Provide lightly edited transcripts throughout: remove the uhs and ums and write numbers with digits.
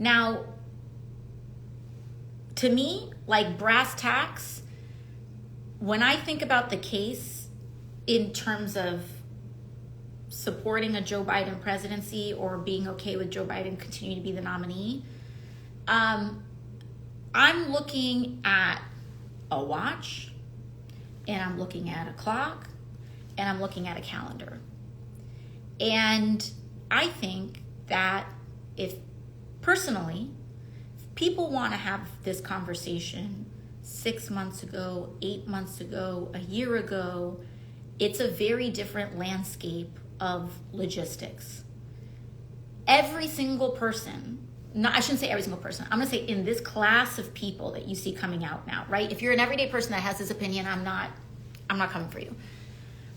Now, to me, like brass tacks, when I think about the case in terms of supporting a Joe Biden presidency or being okay with Joe Biden continuing to be the nominee, I'm looking at a watch, and I'm looking at a clock, and I'm looking at a calendar. And I think that if people want to have this conversation 6 months ago, 8 months ago, a year ago, it's a very different landscape of logistics. Every single person, I shouldn't say every single person, I'm going to say in this class of people that you see coming out now, right? If you're an everyday person that has this opinion, I'm not coming for you.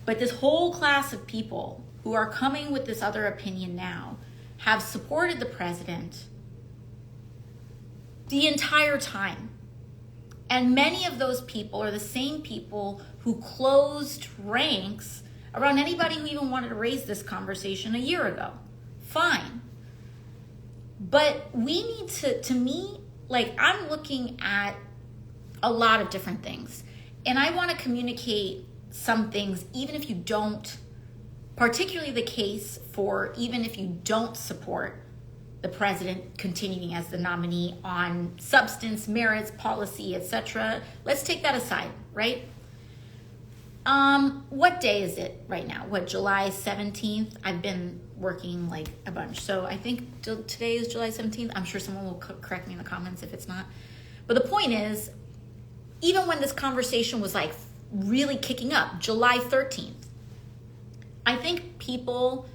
But this whole class of people who are coming with this other opinion now have supported the president the entire time. And many of those people are the same people who closed ranks around anybody who even wanted to raise this conversation a year ago. Fine. But we need to me, like, I'm looking at a lot of different things. And I want to communicate some things, even if you don't, particularly the case for even if you don't support the president continuing as the nominee on substance, merits, policy, etc. Let's take that aside, right? What day is it right now? July 17th? I've been working like a bunch. So I think today is July 17th. I'm sure someone will correct me in the comments if it's not. But the point is, even when this conversation was like really kicking up, July 13th, I think people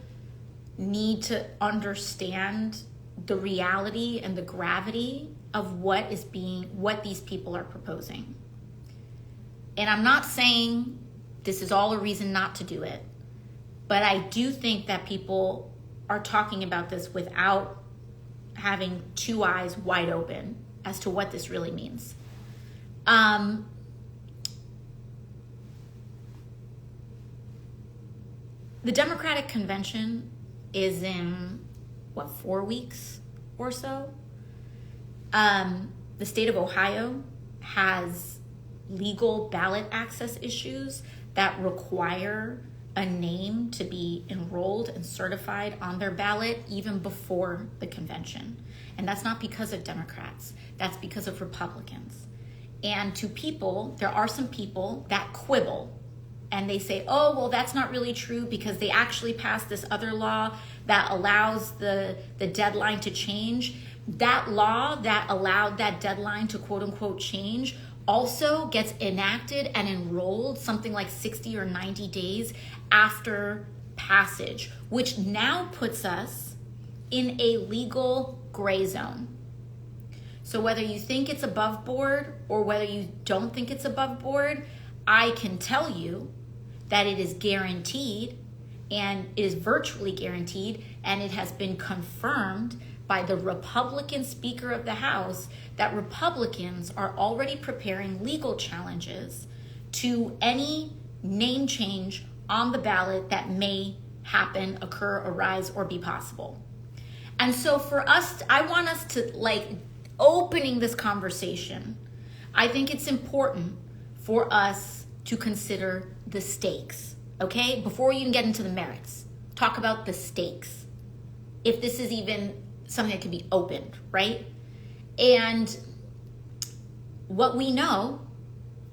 need to understand the reality and the gravity of what these people are proposing. And I'm not saying this is all a reason not to do it, but I do think that people are talking about this without having two eyes wide open as to what this really means. The Democratic Convention is in, 4 weeks or so? The state of Ohio has legal ballot access issues that require a name to be enrolled and certified on their ballot even before the convention. And that's not because of Democrats. That's because of Republicans. And to people, there are some people that quibble and they say, oh, well, that's not really true because they actually passed this other law that allows the deadline to change. That law that allowed that deadline to quote unquote change also gets enacted and enrolled something like 60 or 90 days after passage, which now puts us in a legal gray zone. So whether you think it's above board or whether you don't think it's above board, I can tell you that it is guaranteed, and it is virtually guaranteed, and it has been confirmed by the Republican Speaker of the House that Republicans are already preparing legal challenges to any name change on the ballot that may happen, occur, arise, or be possible. And so for us, I want us to, opening this conversation, I think it's important for us to consider the stakes, okay? Before you even get into the merits, talk about the stakes. If this is even something that can be opened, right? And what we know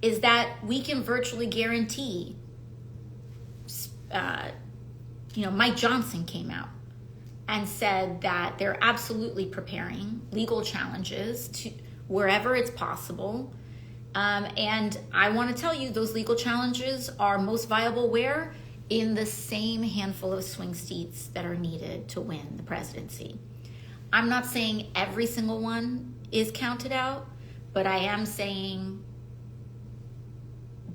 is that we can virtually guarantee, Mike Johnson came out and said that they're absolutely preparing legal challenges to wherever it's possible. And I want to tell you, those legal challenges are most viable where? In the same handful of swing seats that are needed to win the presidency. I'm not saying every single one is counted out, but I am saying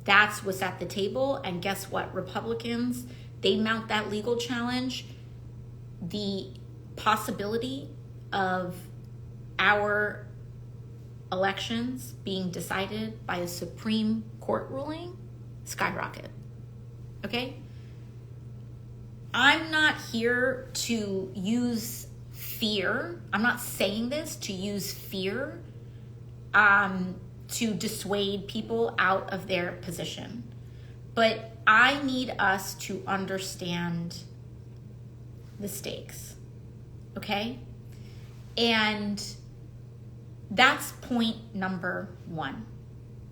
that's what's at the table. And guess what? Republicans, they mount that legal challenge. The possibility of our elections being decided by a Supreme Court ruling skyrocket. Okay? I'm not here to use fear. I'm not saying this to use fear to dissuade people out of their position. But I need us to understand the stakes, okay? And that's point number one.